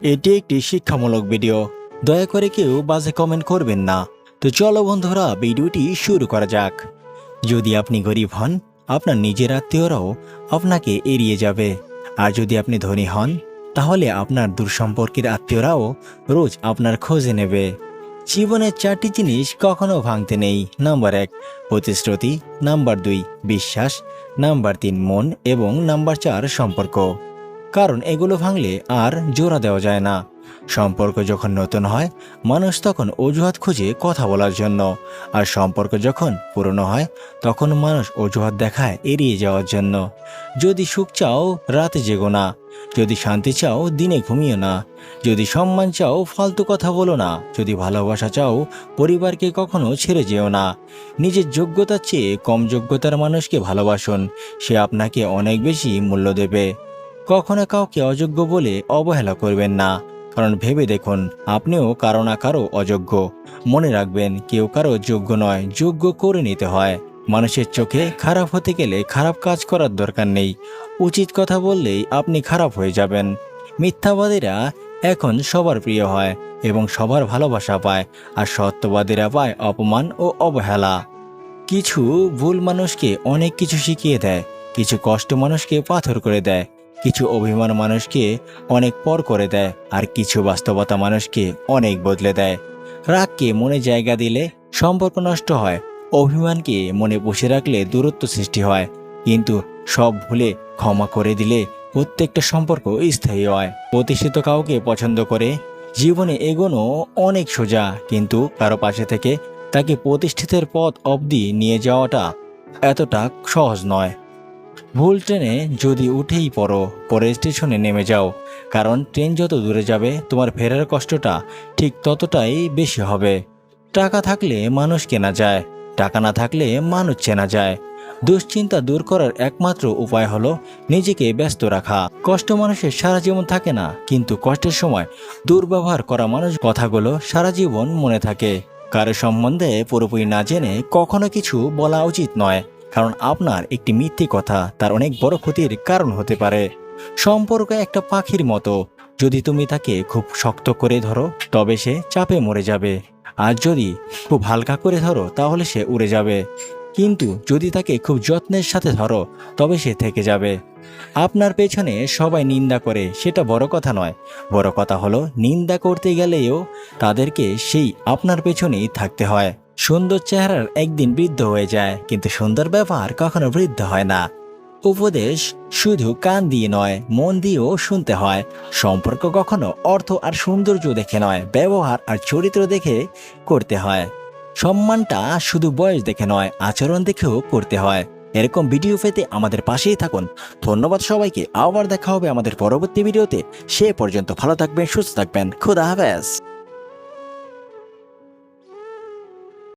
এটি একটি শিক্ষামূলক ভিডিও। দয়া করে কেউ বাজে কমেন্ট করবেন না। তো চলো বন্ধুরা, ভিডিওটি শুরু করা যাক। যদি আপনি গরিব হন, আপনার নিজের আত্মীয়রাও আপনাকে এড়িয়ে যাবে। আর যদি আপনি ধনী হন, তাহলে আপনার দূরসম্পর্কের আত্মীয়রাও রোজ আপনার খোঁজে নেবে। জীবনের 4টি জিনিস কখনো ভাঙতে নেই। নাম্বার 1 প্রতিশ্রুতি, নাম্বার 2 বিশ্বাস, নাম্বার 3 মন এবং নাম্বার 4 সম্পর্ক। কারণ এগুলো ভাঙলে আর জোড়া দেওয়া যায় না। সম্পর্ক যখন নতুন হয়, মানুষ তখন অজুহাত খুঁজে কথা বলার জন্য। আর সম্পর্ক যখন পুরনো হয়, তখন মানুষ অজুহাত দেখায় এড়িয়ে যাওয়ার জন্য। যদি সুখ চাও, রাতে জেগো না। যদি শান্তি চাও, দিনে ঘুমিও না। যদি সম্মান চাও, ফালতু কথা বলো না। যদি ভালোবাসা চাও, পরিবারকে কখনো ছেড়ে যেও না। নিজের যোগ্যতার চেয়ে কম যোগ্যতার মানুষকে ভালোবাসুন, সে আপনাকে অনেক বেশি মূল্য দেবে। কখনো কাউকে অযোগ্য বলে অবহেলা করবেন না, কারণ ভেবে দেখুন, আপনিও কারো না কারো অযোগ্য। মনে রাখবেন, কেউ কারো যোগ্য নয়, যোগ্য করে নিতে হয়। মানুষের চোখে খারাপ হতে গেলে খারাপ কাজ করার দরকার নেই। উচিত কথা বললেই আপনি খারাপ হয়ে যাবেন। মিথ্যাবাদীরা এখন সবার প্রিয় হয় এবং সবার ভালোবাসা পায়, আর সত্যবাদীরা পায় অপমান ও অবহেলা। কিছু ভুল মানুষকে অনেক কিছু শিখিয়ে দেয়, কিছু কষ্ট মানুষকে পাথর করে দেয়, কিছু অভিমান মানুষকে অনেক পর করে দেয়, আর কিছু বাস্তবতা মানুষকে অনেক বদলে দেয়। রাগকে মনে জায়গা দিলে সম্পর্ক নষ্ট হয়, অভিমানকে মনে বসে রাখলে দূরত্ব সৃষ্টি হয়, কিন্তু সব ভুলে ক্ষমা করে দিলে প্রত্যেকটা সম্পর্ক স্থায়ী হয়। প্রতিষ্ঠিত কাউকে পছন্দ করে জীবনে এগোনো অনেক সোজা, কিন্তু কারো পাশে থেকে তাকে প্রতিষ্ঠিতের পথ অবধি নিয়ে যাওয়াটা এতটা সহজ নয়। ভুল ট্রেনে যদি উঠেই পড়ো, পরে স্টেশনে নেমে যাও, কারণ ট্রেন যত দূরে যাবে তোমার ফেরার কষ্টটা ঠিক ততটাই বেশি হবে। টাকা থাকলে মানুষ কেনা যায়, টাকা না থাকলে মানুষ চেনা যায়। দুশ্চিন্তা দূর করার একমাত্র উপায় হলো নিজেকে ব্যস্ত রাখা। কষ্ট মানুষের সারা জীবন থাকে না, কিন্তু কষ্টের সময় দুর্ব্যবহার করা মানুষ কথাগুলো সারা জীবন মনে থাকে। কারো সম্বন্ধে পুরোপুরি না জেনে কখনো কিছু বলা উচিত নয়, কারণ আপনার একটি মিথ্যে কথা তার অনেক বড় ক্ষতির কারণ হতে পারে। সম্পর্ক একটা পাখির মতো, যদি তুমি তাকে খুব শক্ত করে ধরো তবে সে চাপে মরে যাবে, আর যদি খুব হালকা করে ধরো তাহলে সে উড়ে যাবে। কিন্তু যদি তাকে খুব যত্নের সাথে ধরো তবে সে থেকে যাবে। আপনার পেছনে সবাই নিন্দা করে, সেটা বড় কথা নয়। বড় কথা হলো নিন্দা করতে গেলেও তাদেরকে সেই আপনার পেছনেই থাকতে হয়। সুন্দর চেহারার একদিন বৃদ্ধ হয়ে যায়, কিন্তু সুন্দর ব্যবহার কখনো বৃদ্ধ হয় না। উপদেশ শুধু কান দিয়ে নয়, মন দিয়েও শুনতে হয়। সম্পর্ক কখনো অর্থ আর সৌন্দর্য দেখে নয়, ব্যবহার আর চরিত্র দেখে করতে হয়। সম্মানটা শুধু বয়স দেখে নয়, আচরণ দেখেও করতে হয়। এরকম ভিডিও পেতে আমাদের পাশেই থাকুন। ধন্যবাদ সবাইকে। আবার দেখা হবে আমাদের পরবর্তী ভিডিওতে। সে পর্যন্ত ভালো থাকবেন, সুস্থ থাকবেন। খোদা হাফেজ।